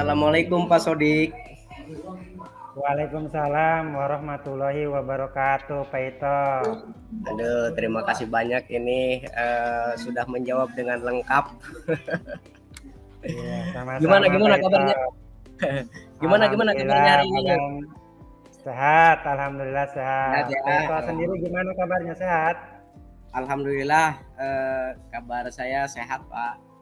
Assalamualaikum Pak Sodik. Waalaikumsalam warahmatullahi wabarakatuh, Pak Ito. Aduh, terima kasih banyak ini sudah menjawab dengan lengkap. Iya, Gimana sama-sama Pak gimana Ito. kabarnya? Gimana kabarnya Alhamdulillah, hari ini nih? sehat. Alhamdulillah Sehat sehat. ya. Pak Ito sendiri gimana kabarnya, sehat? Alhamdulillah kabar saya sehat Pak.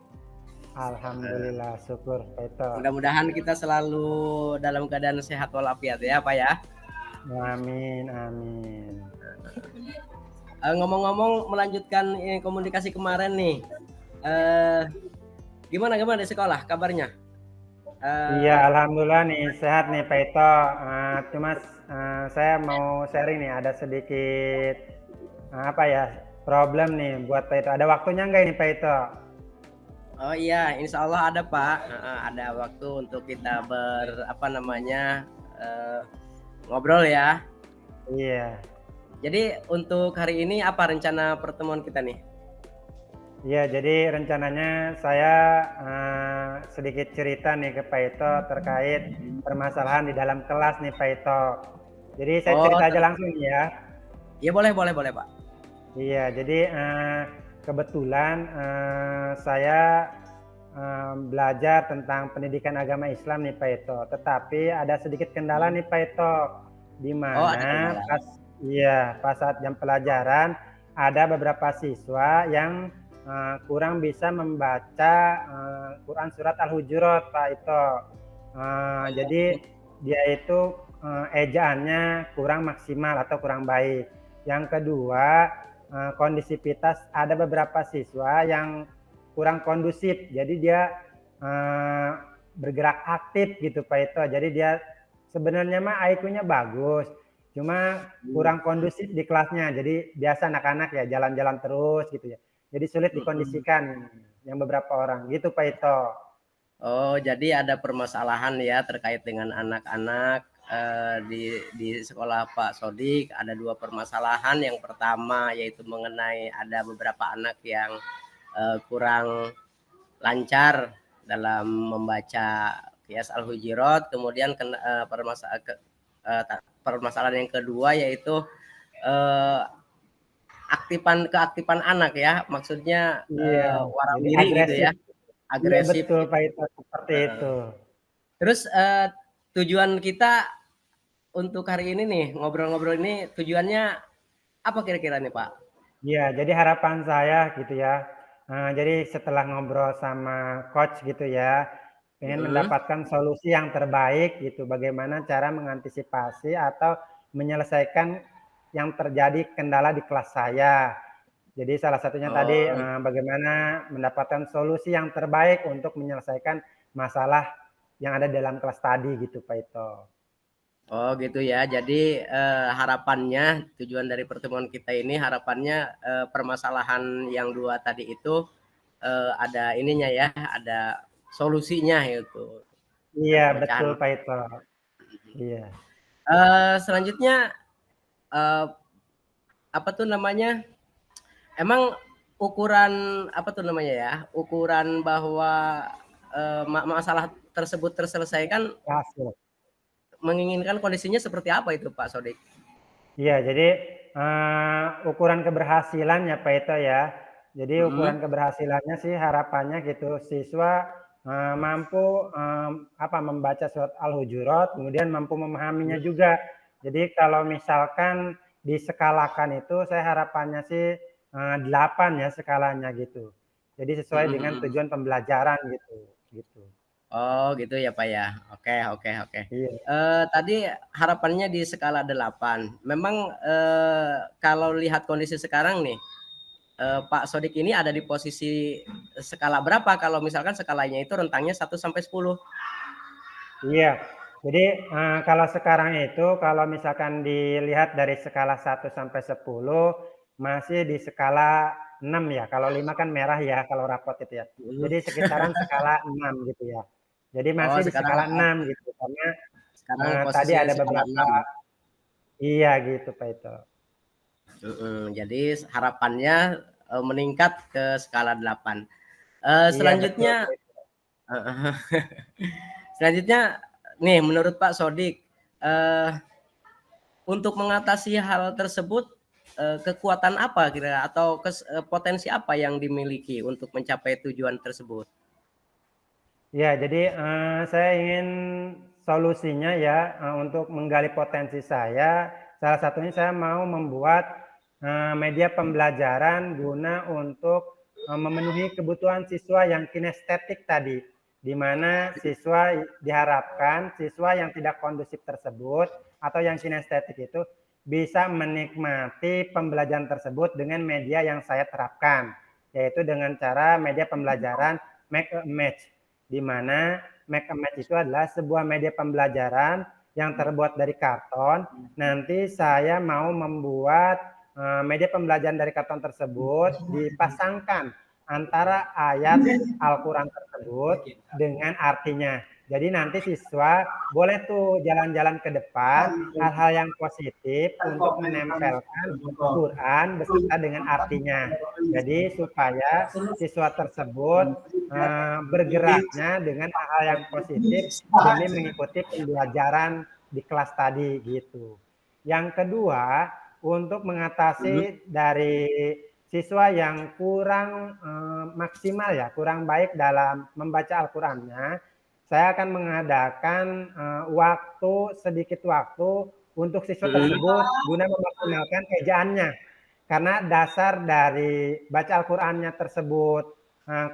Alhamdulillah, syukur Pak Ito. Mudah-mudahan kita selalu dalam keadaan sehat walafiat ya Pak ya. Amin, amin. Ngomong-ngomong melanjutkan komunikasi kemarin nih. Eh, gimana di sekolah kabarnya? Iya, Alhamdulillah nih sehat nih Pak Ito. Cuma saya mau sharing nih, ada sedikit apa ya problem nih buat Pak Ito. Ada waktunya nggak ini Pak Ito? Oh iya, insya Allah ada Pak. Ada waktu untuk kita ngobrol ya. Iya. Jadi untuk hari ini apa rencana pertemuan kita nih? Iya, jadi rencananya saya sedikit cerita nih ke Pak Ito terkait permasalahan di dalam kelas nih Pak Ito. Jadi saya Oh, cerita aja langsung ya. iya boleh Pak. Iya, jadi kebetulan saya belajar tentang pendidikan agama Islam nih Pak Ito. Tetapi ada sedikit kendala nih Pak Ito, di Oh ada mana kendala. pas saat jam pelajaran ada beberapa siswa yang kurang bisa membaca Quran surat Al-Hujurat Pak Ito. Jadi dia itu ejaannya kurang maksimal atau kurang baik. Yang kedua, kondisivitas ada beberapa siswa yang kurang kondusif, jadi dia bergerak aktif gitu Pak Ito. Jadi dia sebenarnya mah IQ-nya bagus, cuma kurang kondusif di kelasnya. Jadi biasa anak-anak ya jalan-jalan terus gitu ya. Jadi sulit dikondisikan yang beberapa orang gitu Pak Ito. Oh jadi ada permasalahan ya terkait dengan anak-anak di sekolah Pak Sodik. Ada dua permasalahan. Yang pertama yaitu mengenai ada beberapa anak yang kurang lancar dalam membaca Qiyas Al-Hujurat. Kemudian permasalahan yang kedua yaitu keaktifan anak ya, maksudnya Iya, jadi warawiri gitu agresif. ya, Iya agresif. betul Pak Ito, seperti itu. Terus tujuan kita untuk hari ini nih ngobrol-ngobrol ini tujuannya apa kira-kira nih Pak? Iya, jadi harapan saya gitu ya. Jadi setelah ngobrol sama coach gitu ya, pengen mendapatkan solusi yang terbaik gitu. Bagaimana cara mengantisipasi atau menyelesaikan yang terjadi kendala di kelas saya. Jadi salah satunya tadi Oh, bagaimana mendapatkan solusi yang terbaik untuk menyelesaikan masalah yang ada dalam kelas tadi gitu Pak Ito. oh gitu ya. Jadi harapannya tujuan dari pertemuan kita ini harapannya permasalahan yang dua tadi itu ada ininya ya, ada solusinya itu. Dan Iya betul pemecahan. Pak Ito. Iya. Selanjutnya eh, apa tuh namanya? Emang ukuran apa tuh namanya ya? Ukuran bahwa masalah tersebut terselesaikan Hasil. menginginkan kondisinya seperti apa itu Pak Sodik? Iya, jadi ukuran keberhasilannya Pak Ito ya. Jadi ukuran keberhasilannya sih harapannya gitu siswa mampu membaca surat Al-Hujurat, kemudian mampu memahaminya juga. Jadi kalau misalkan diskalakan itu saya harapannya sih 8 ya skalanya gitu. Jadi sesuai dengan tujuan pembelajaran gitu. Gitu. Oh gitu ya Pak ya. Oke. Iya. Tadi harapannya di skala 8. Memang kalau lihat kondisi sekarang nih, Pak Sodik ini ada di posisi skala berapa kalau misalkan skalanya itu rentangnya 1 sampai 10? Iya, jadi kalau sekarang itu kalau misalkan dilihat dari skala 1 sampai 10 masih di skala 6 ya. Kalau 5 kan merah ya kalau rapot itu ya. Jadi sekitaran skala 6 gitu ya. Jadi Oh masih di sekarang skala 6 gitu karena tadi posisinya ada skala beberapa 6. iya gitu Pak itu. Jadi harapannya meningkat ke skala 8. Iya betul Selanjutnya Pak itu. Selanjutnya nih menurut Pak Sodik, untuk mengatasi hal tersebut, kekuatan apa kira atau potensi apa yang dimiliki untuk mencapai tujuan tersebut? Ya, jadi saya ingin solusinya ya untuk menggali potensi saya. Salah satunya saya mau membuat media pembelajaran guna untuk memenuhi kebutuhan siswa yang kinestetik tadi, di mana siswa diharapkan siswa yang tidak kondusif tersebut atau yang kinestetik itu bisa menikmati pembelajaran tersebut dengan media yang saya terapkan, yaitu dengan cara media pembelajaran make a match, di mana Make a Match itu adalah sebuah media pembelajaran yang terbuat dari karton. Nanti saya mau membuat media pembelajaran dari karton tersebut dipasangkan antara ayat Al-Quran tersebut dengan artinya. Jadi nanti siswa boleh tuh jalan-jalan ke depan hal-hal yang positif untuk menempelkan Quran beserta dengan artinya. Jadi supaya siswa tersebut bergeraknya dengan hal-hal yang positif demi mengikuti pembelajaran di kelas tadi gitu. Yang kedua, untuk mengatasi dari siswa yang kurang maksimal ya, kurang baik dalam membaca Al-Qur'annya, saya akan mengadakan sedikit waktu untuk siswa tersebut guna memaksimalkan ejaannya. Karena dasar dari baca Al-Qur'annya tersebut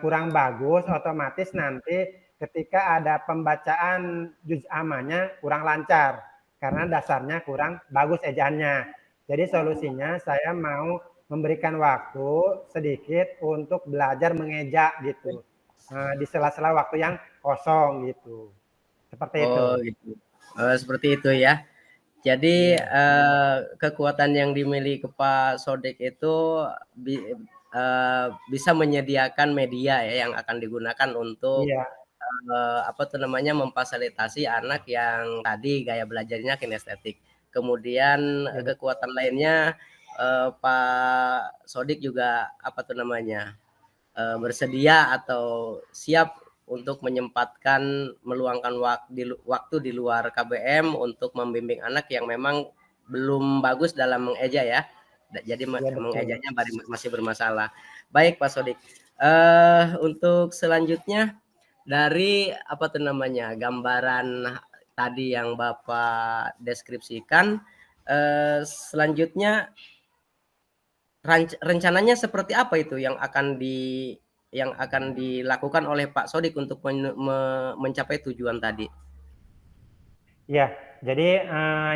kurang bagus, otomatis nanti ketika ada pembacaan juz amanya kurang lancar karena dasarnya kurang bagus ejaannya. Jadi solusinya saya mau memberikan waktu sedikit untuk belajar mengeja gitu di sela-sela waktu yang kosong gitu. Seperti itu. Oh gitu. Seperti itu ya. Jadi Iya. kekuatan yang dimiliki Pak Sodik itu bisa menyediakan media ya yang akan digunakan untuk Iya. apa tuh namanya memfasilitasi anak yang tadi gaya belajarnya kinestetik. Kemudian Ya, kekuatan lainnya Pak Sodik juga apa tuh namanya bersedia atau siap untuk menyempatkan meluangkan waktu di luar KBM untuk membimbing anak yang memang belum bagus dalam mengeja ya. Jadi ya betul. mengejanya masih bermasalah. Baik Pak Sodik. Untuk selanjutnya dari apa tuh namanya gambaran tadi yang Bapak deskripsikan, selanjutnya rencananya seperti apa itu yang akan dilakukan oleh Pak Sodik untuk mencapai tujuan tadi? Ya, jadi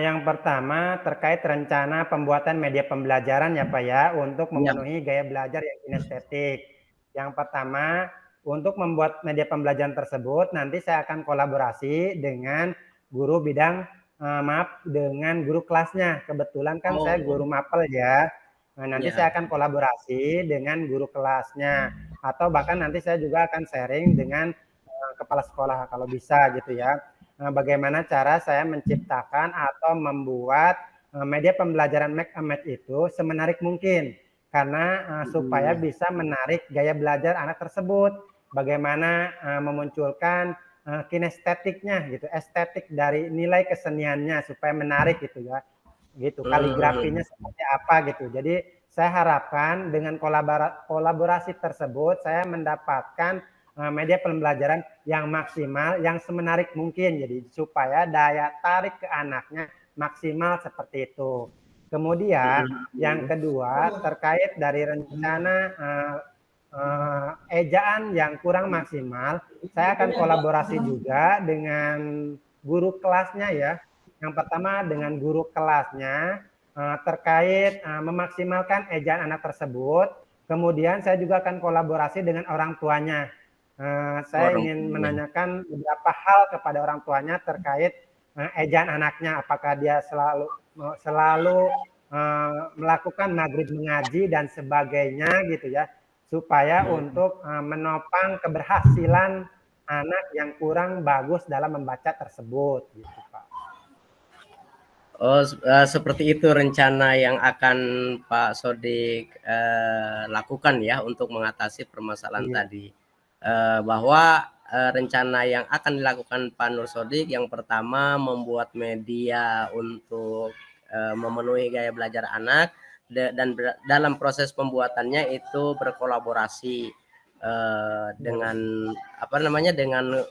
yang pertama terkait rencana pembuatan media pembelajaran ya Pak ya, untuk Iya. memenuhi gaya belajar yang kinestetik. Yang pertama, untuk membuat media pembelajaran tersebut, nanti saya akan kolaborasi dengan guru bidang, dengan guru kelasnya. Kebetulan kan saya Oh, guru mapel ya. Nah, nanti iya. saya akan kolaborasi dengan guru kelasnya, atau bahkan nanti saya juga akan sharing dengan kepala sekolah kalau bisa gitu ya. Bagaimana cara saya menciptakan atau membuat media pembelajaran Make a Match itu semenarik mungkin, karena supaya bisa menarik gaya belajar anak tersebut. Bagaimana memunculkan kinestetiknya gitu, estetik dari nilai keseniannya supaya menarik gitu ya. Gitu, kaligrafinya seperti apa gitu. Jadi saya harapkan dengan kolaborasi tersebut saya mendapatkan media pembelajaran yang maksimal, yang semenarik mungkin. Jadi supaya daya tarik ke anaknya maksimal seperti itu. Kemudian yang kedua terkait dari rencana ejaan yang kurang maksimal, saya akan kolaborasi juga dengan guru kelasnya ya. Yang pertama dengan guru kelasnya terkait memaksimalkan ejaan anak tersebut. Kemudian saya juga akan kolaborasi dengan orang tuanya. Saya Orang ingin tuanya. menanyakan beberapa hal kepada orang tuanya terkait ejaan anaknya. Apakah dia selalu melakukan maghrib mengaji dan sebagainya gitu ya, supaya untuk menopang keberhasilan anak yang kurang bagus dalam membaca tersebut gitu Pak. Oh, seperti itu rencana yang akan Pak Sodik lakukan ya untuk mengatasi permasalahan Iya. tadi. Bahwa rencana yang akan dilakukan Pak Nur Sodik, yang pertama membuat media untuk memenuhi gaya belajar anak, dan dalam proses pembuatannya itu berkolaborasi dengan apa namanya, dengan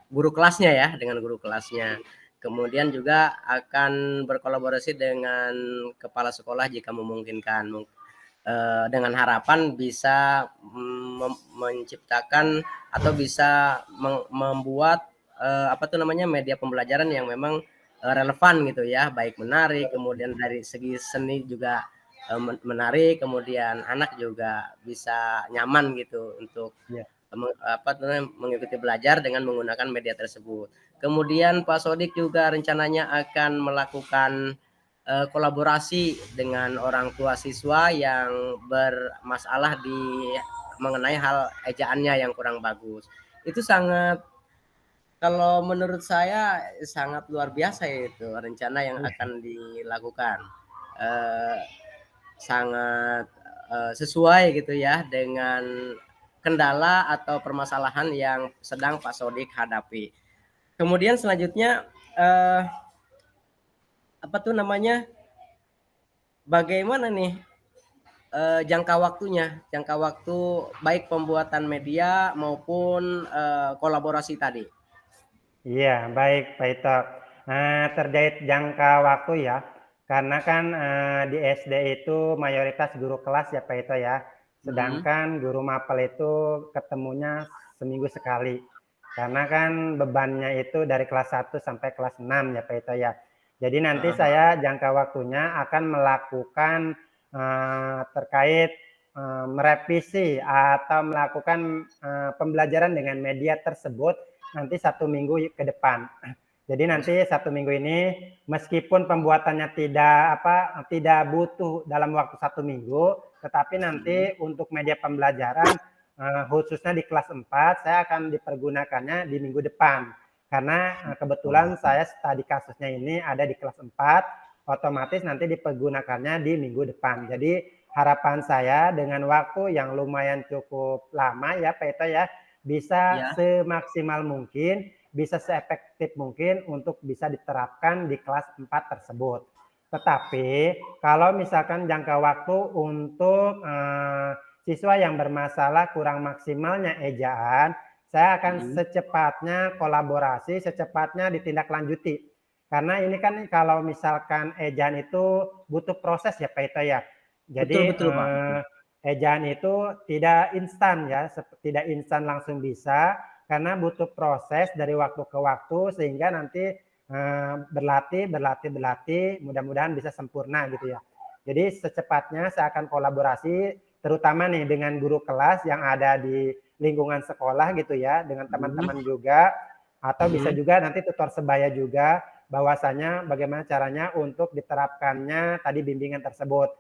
guru kelasnya ya, dengan guru kelasnya. Kemudian juga akan berkolaborasi dengan kepala sekolah jika memungkinkan, dengan harapan bisa menciptakan atau bisa membuat apa tuh namanya, media pembelajaran yang memang relevan gitu ya, baik menarik, kemudian dari segi seni juga menarik, kemudian anak juga bisa nyaman gitu untuk Iya. apa namanya, mengikuti belajar dengan menggunakan media tersebut. Kemudian Pak Sodik juga rencananya akan melakukan kolaborasi dengan orang tua siswa yang bermasalah mengenai hal ejaannya yang kurang bagus. Itu sangat, kalau menurut saya sangat luar biasa itu rencana yang Iya. akan dilakukan. Eh, Sangat sesuai gitu ya dengan kendala atau permasalahan yang sedang Pak Sodik hadapi. Kemudian selanjutnya apa tuh namanya, bagaimana nih jangka waktunya, jangka waktu baik pembuatan media maupun kolaborasi tadi. Iya, baik Pak Ito. Terkait jangka waktu ya, karena kan di SD itu mayoritas guru kelas ya Pak Ito ya, sedangkan guru mapel itu ketemunya seminggu sekali. Karena kan bebannya itu dari kelas 1 sampai kelas 6 ya Pak Ito ya. Jadi nanti saya jangka waktunya akan melakukan terkait merevisi atau melakukan pembelajaran dengan media tersebut nanti 1 minggu ke depan. Jadi nanti 1 minggu ini meskipun pembuatannya tidak butuh dalam waktu 1 minggu, tetapi nanti untuk media pembelajaran khususnya di kelas 4 saya akan dipergunakannya di minggu depan. Karena kebetulan saya studi kasusnya ini ada di kelas 4, otomatis nanti dipergunakannya di minggu depan. Jadi harapan saya dengan waktu yang lumayan cukup lama ya Pak Ito ya, bisa Ya, semaksimal mungkin, bisa seefektif mungkin untuk bisa diterapkan di kelas 4 tersebut. Tetapi kalau misalkan jangka waktu untuk siswa yang bermasalah kurang maksimalnya ejaan, saya akan secepatnya kolaborasi, secepatnya ditindaklanjuti. Karena ini kan kalau misalkan ejaan itu butuh proses ya Pak Ito ya. betul Jadi betul Pak. ejaan itu tidak instan ya, tidak instan langsung bisa, karena butuh proses dari waktu ke waktu sehingga nanti berlatih, mudah-mudahan bisa sempurna gitu ya. Jadi secepatnya saya akan kolaborasi, terutama nih dengan guru kelas yang ada di lingkungan sekolah gitu ya, dengan teman-teman juga, atau bisa juga nanti tutor sebaya juga, bahwasanya bagaimana caranya untuk diterapkannya tadi bimbingan tersebut.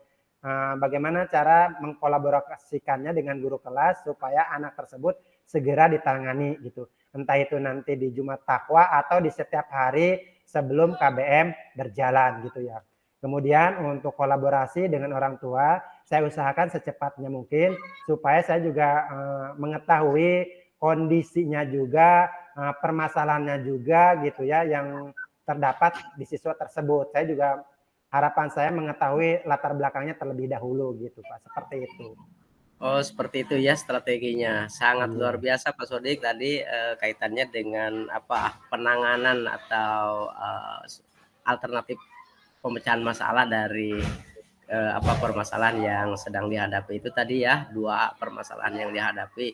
Bagaimana cara mengkolaborasikannya dengan guru kelas supaya anak tersebut segera ditangani gitu. Entah itu nanti di Jumat Takwa atau di setiap hari sebelum KBM berjalan gitu ya. Kemudian untuk kolaborasi dengan orang tua, saya usahakan secepatnya mungkin supaya saya juga mengetahui kondisinya juga, permasalahannya juga gitu ya yang terdapat di siswa tersebut. Saya juga harapan saya mengetahui latar belakangnya terlebih dahulu gitu Pak, seperti itu. Oh, seperti itu ya strateginya. Sangat luar Iya. biasa Pak Sodik tadi kaitannya dengan apa, penanganan atau alternatif pemecahan masalah dari apa, permasalahan yang sedang dihadapi itu tadi ya, dua permasalahan yang dihadapi.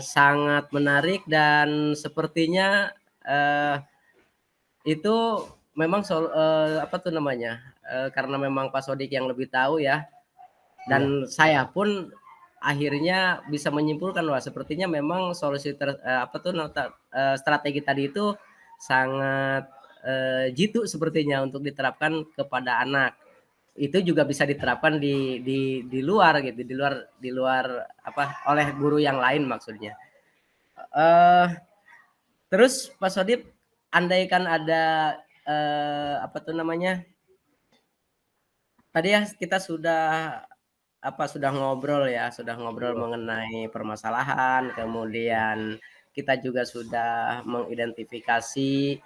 Sangat menarik dan sepertinya itu memang apa tuh namanya, karena memang Pak Sodik yang lebih tahu ya, Iya. dan saya pun akhirnya bisa menyimpulkan wah sepertinya memang solusi apa tuh strategi tadi itu sangat jitu sepertinya untuk diterapkan kepada anak. Itu juga bisa diterapkan di luar gitu, di luar apa, oleh guru yang lain maksudnya. Eh Terus Pak Sodip, andaikan ada apa tuh namanya, tadi ya kita sudah sudah ngobrol ya, sudah ngobrol Iya, mengenai permasalahan, kemudian kita juga sudah mengidentifikasi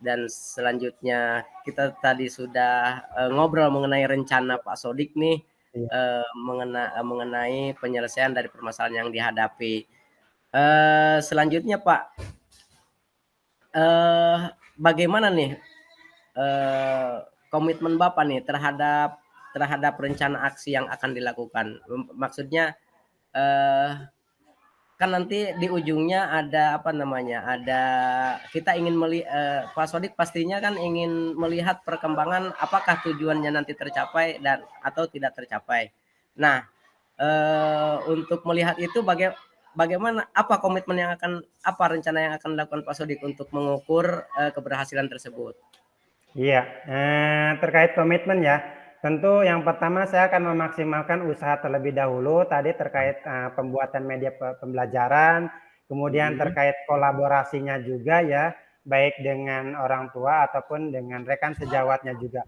dan selanjutnya kita tadi sudah, ngobrol mengenai rencana Pak Sodik nih, iya, mengenai penyelesaian dari permasalahan yang dihadapi. Selanjutnya Pak, eee, bagaimana nih, eee, komitmen Bapak nih terhadap terhadap rencana aksi yang akan dilakukan? Maksudnya, eee, kan nanti di ujungnya ada apa namanya, ada kita ingin Pak Sodik pastinya kan ingin melihat perkembangan apakah tujuannya nanti tercapai dan atau tidak tercapai. Nah, untuk melihat itu bagaimana apa komitmen yang akan apa rencana yang akan dilakukan Pak Sodik untuk mengukur, keberhasilan tersebut? iya. Terkait komitmen ya, tentu yang pertama saya akan memaksimalkan usaha terlebih dahulu tadi terkait, pembuatan media pembelajaran, kemudian Mhm, terkait kolaborasinya juga ya, baik dengan orang tua ataupun dengan rekan sejawatnya juga.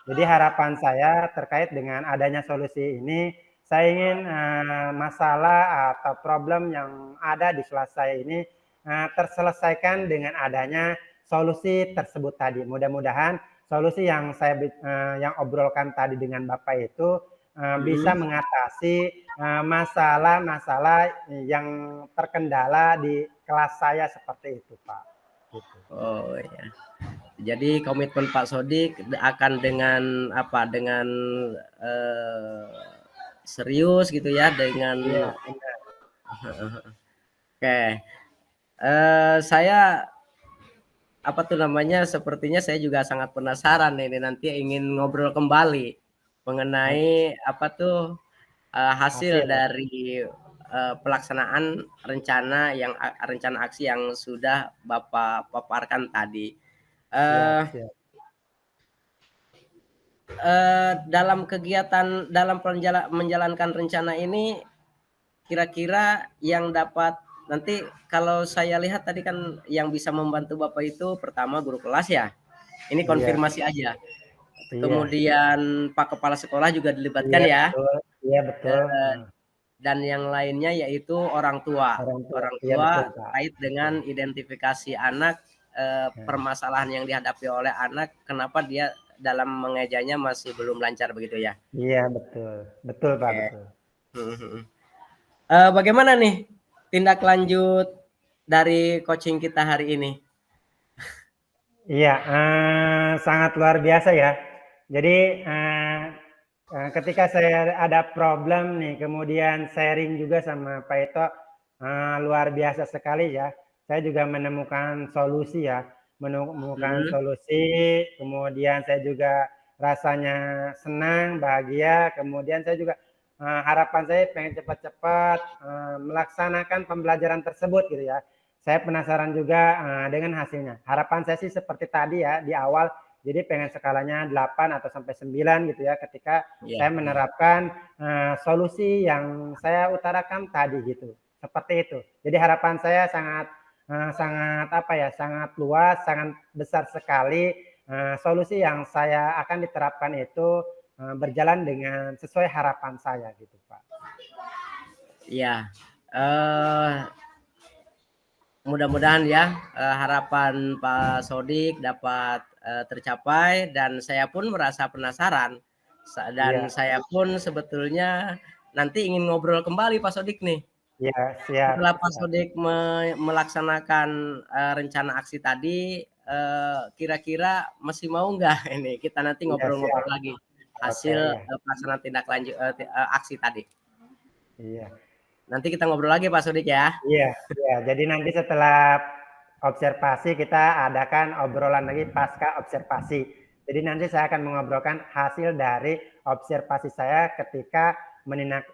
Jadi harapan saya terkait dengan adanya solusi ini, saya ingin, masalah atau problem yang ada di kelas saya ini, terselesaikan dengan adanya solusi tersebut tadi. Mudah-mudahan solusi yang yang obrolkan tadi dengan Bapak itu, bisa mhm. mengatasi, masalah-masalah yang terkendala di kelas saya seperti itu, Pak, gitu. Oh, ya. Jadi komitmen Pak Sodik akan dengan apa, dengan, eee, serius gitu ya, dengan Iya, benar. oke, saya apa tuh namanya, sepertinya saya juga sangat penasaran ini nanti ingin ngobrol kembali Oke, mengenai apa tuh, hasil hasil ya. dari, pelaksanaan rencana aksi yang sudah Bapak paparkan tadi. Siap, Eee siap. Dalam kegiatan dalam menjalankan rencana ini, kira-kira yang dapat nanti kalau saya lihat tadi kan yang bisa membantu Bapak itu pertama guru kelas ya, ini Iya, konfirmasi aja. iya. Kemudian Pak Kepala Sekolah juga dilibatkan Iya ya, betul, iya betul, dan yang lainnya yaitu orang tua. orang tua. Orang Iya betul, tua Pak, terkait betul. dengan identifikasi anak, Nah, permasalahan yang dihadapi oleh anak, kenapa dia dalam mengejanya masih belum lancar begitu ya? iya betul, betul, Pak, Oke. betul. Mhm, mhm. Bagaimana nih tindak lanjut dari coaching kita hari ini? Iya, sangat luar biasa ya. Jadi, ketika saya ada problem nih, kemudian sharing juga sama Pak Ito, luar biasa sekali ya. Saya juga menemukan solusi ya, menemukan Mhm, solusi, kemudian saya juga rasanya senang, bahagia, kemudian saya juga, harapan saya pengen cepat-cepat, melaksanakan pembelajaran tersebut gitu ya. Saya penasaran juga, dengan hasilnya. Harapan saya sih seperti tadi ya, di awal, jadi pengen skalanya 8 atau sampai 9 gitu ya, ketika iya, saya menerapkan, solusi yang saya utarakan tadi gitu, seperti itu. Jadi harapan saya sangat, sangat apa ya, sangat luas, sangat besar sekali, solusi yang saya akan diterapkan itu, berjalan dengan sesuai harapan saya gitu, Pak. iya, eee, mudah-mudahan ya, harapan Pak Sodik dapat, tercapai dan saya pun merasa penasaran dan Iya, saya pun sebetulnya nanti ingin ngobrol kembali Pak Sodik nih. iya, siap, Setelah Pak siap. Sodik melaksanakan, rencana aksi tadi, kira-kira masih mau nggak ini kita nanti Iya, siap. ngobrol-ngobrol lagi Oke, hasil, iya. pelaksanaan tindak lanjut aksi tadi. Iya. Nanti kita ngobrol lagi Pak Sodik ya. Iya, iya. Jadi nanti setelah observasi kita adakan obrolan lagi pasca observasi. Jadi nanti saya akan mengobrolkan hasil dari observasi saya ketika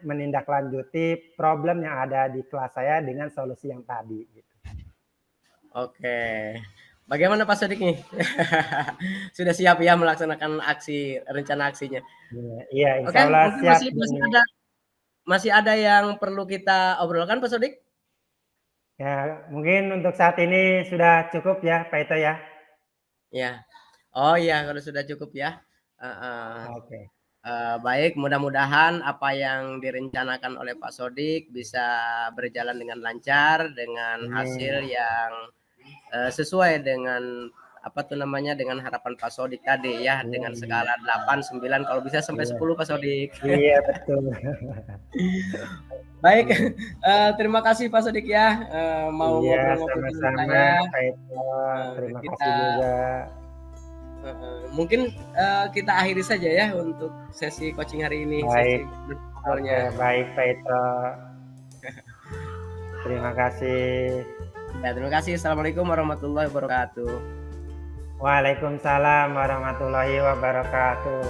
menindaklanjuti problem yang ada di kelas saya dengan solusi yang tadi gitu. Oke. Bagaimana Pak Sodik nih? Sudah siap ya melaksanakan rencana aksinya? Iya, iya, Oke, insya Allah mungkin siap ini. masih ada yang perlu kita obrolkan Pak Sodik? Ya, mungkin untuk saat ini sudah cukup ya, Pak Ito ya. Ya. Oh iya, kalau sudah cukup ya. Heeh. Oke. Baik, mudah-mudahan apa yang direncanakan oleh Pak Sodik bisa berjalan dengan lancar, dengan hasil Amin. yang sesuai dengan apa tuh namanya, dengan harapan Pak Sodik tadi ya, Iya, dengan iya. skala 8, 9, kalau bisa sampai Iya. 10 Pak Sodik. Iya, betul. Baik, Iya. terima kasih Pak Sodik ya, mau Iya, ngobrol-ngobrol dengan sama-sama saya. Kak Ito. Terima kasih Kita juga. mungkin, kita akhiri saja ya untuk sesi coaching hari ini, Baik. sesi Oke, ngobrolnya. baik Kak Ito. Terima kasih. Ya, terima kasih. Assalamualaikum warahmatullahi wabarakatuh. Waalaikumsalam warahmatullahi wabarakatuh.